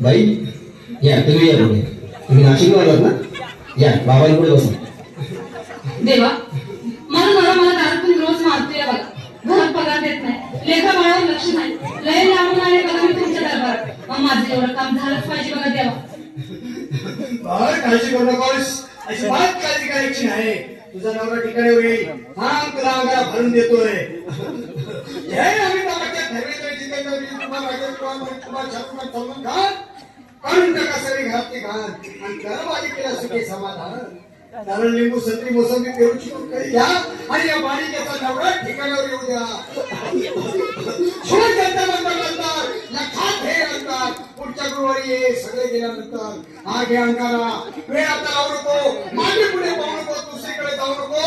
बाई या तुम्ही या पुढे. तुम्ही नाशिकला आलात ना? या बाबांपुढे बसा. देवा मला मला मला दारूतून रोज मारतोय बघा. घरात पगार देत नाही, लेखा बाळावर लक्ष नाही, लय लांबून आले बघा मी तुमच्या दरबारात. मग माझं एवढं काम झालंच पाहिजे बघा देवा. काळजी करू नकोस, अजिबात काळजी करायची नाही. तुझा नवरा ठिकाणी होईल. हा तुला अंगाला भरून देतोय. जय अमिताभ बच्चन धर्मेंद्र जितेंद्र कुमार शाहरुख सलमान खान काढून टाका सगळे घरातले घाण आणि घरवाली केला सुखे समाधान. नारळ लिंबू संत्री मोसंबी पेरूची करी द्या आणि या बालिकेचा नवरा ठिकाणावर येऊ द्या. शिवाय जनता म्हणतात लक्षात घे अंकार पुढच्या गुरुवारी ये सगळे गेल्यानंतर. हा घे अंकारा वेळ आता लावू नको, मागे पुढे पाहू नको, दुसरीकडे जाऊ नको.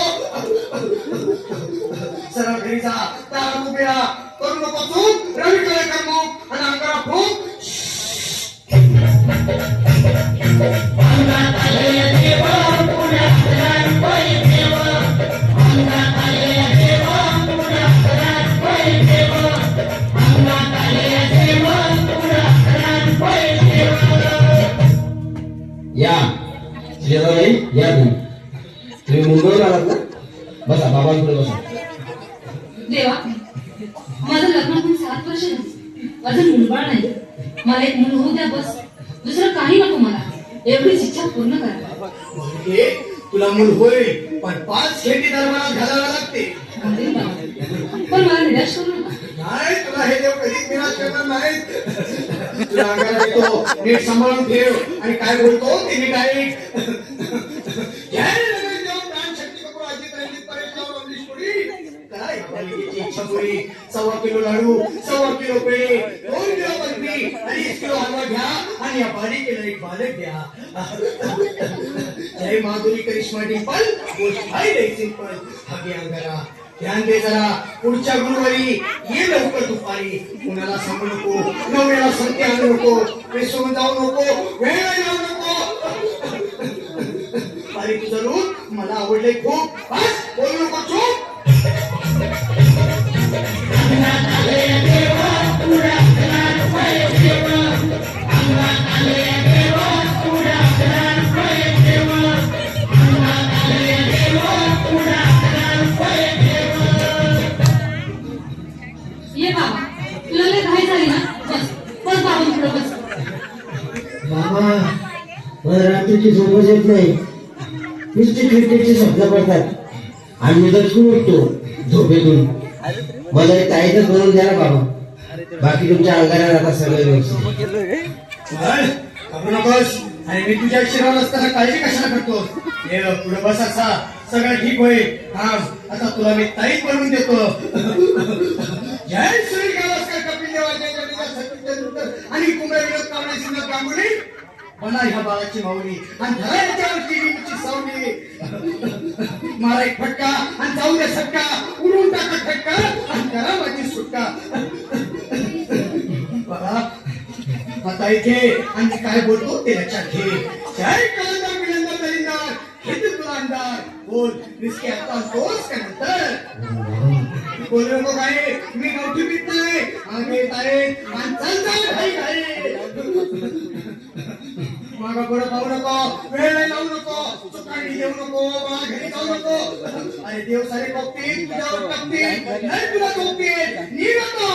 सरळ घरी जा, दारात उभे राहा, करू नको चूक, रवीकडे करमूक आणि अंकारा फूक. या शेजारी या तुम्ही मुंबईवर आलात ना? बसा बाबांपुढे बसा. देवा माझं लग्न होऊन 7 वर्ष झाली, अजून मुलबाळ नाही. मला एक मुलं होऊ द्या बस, दुसरं काही नको मला. एवढीच इच्छा पूर्ण करा. तुला मूल होईल पण 5 खेटी दरबारात घालायला लागते. पण मला निराश करू नका. नाही तुला हे देव कधीच निराश करणार नाही. तुला अंगाला येतो नीट सांभाळून ठेव आणि काय बोलतो ते नीट ऐक. जय देव प्राण शक्ती कपूर अजित रणजित परेश राव अमरीश पुरी करा या बालिकेची इच्छा पुरी. 1.25 किलो लाडू, 1.25 किलो पेढे, 2 किलो बर्फी, 2.5 किलो हलवा घ्या आणि या बालिकेला एक बालक द्या. जय माधुरी करिश्मा डिंपल गोष्ट हाय रे सिंपल. हागे अंगारा ध्यान दे जरा, पुढच्या गुरुवारी ये लवकर दुपारी. कुणाला सांगू नको, नवऱ्याला संगती आणू नको, विसरून जाऊ नको, वेळ जाऊ नको. अरे तुझं रूप मला आवडले खूप, बस बोलू नको चूप. ये बाबा तुला लय घाई झाली ना? बस बस बाबांपुढे बस. बाबा मला रात्रीची झोपच येत नाही. नुसती क्रिकेटचे शब्द पडतात आणि मी दर्शन उठतो झोपेतून. मला एक ताईचं करून द्या ना बाबा. बाकी तुमच्या अंगाला आता सगळं व्यवस्थित. घाबरू नकोस आणि मी तुझ्या शिरावर असताना काळजी कशाला करतो. पुढे बस असा सगळं ठीक होईल. थांब आता तुला मी ताईत बनवून देतो. जय श्री गावस्कर कपिल देवाच्या सचिन तेंडुलकर आणि कुंभे विनोद कांबळे सिंह गांगुली मला ह्या बाळाची माऊली आणि धरायच्यावरची नीमची सावली. मारा एक फटका आणि जाऊ दे सटका, उडून टाका फटका आणि करा माझी सुटका. बघा आता इथे आणि काय बोलतो ते लक्षात घे. जय कलंदर विलंदर दलिंदर हे तुला अंधार बोल निसके आता तोच का नंतर. बोलू नको काय, मी गवठी पित नाही, आगे येत आहे आणि चालतात घाई घाई. मागा पुढे पाहू नको, वेळ लावू नको, चुकाणी देऊ नको, मला घरी जाऊ नको. अरे देव सारे बघतील तुझ्यावर टाकतील, नाही तुला बघतील. निघतो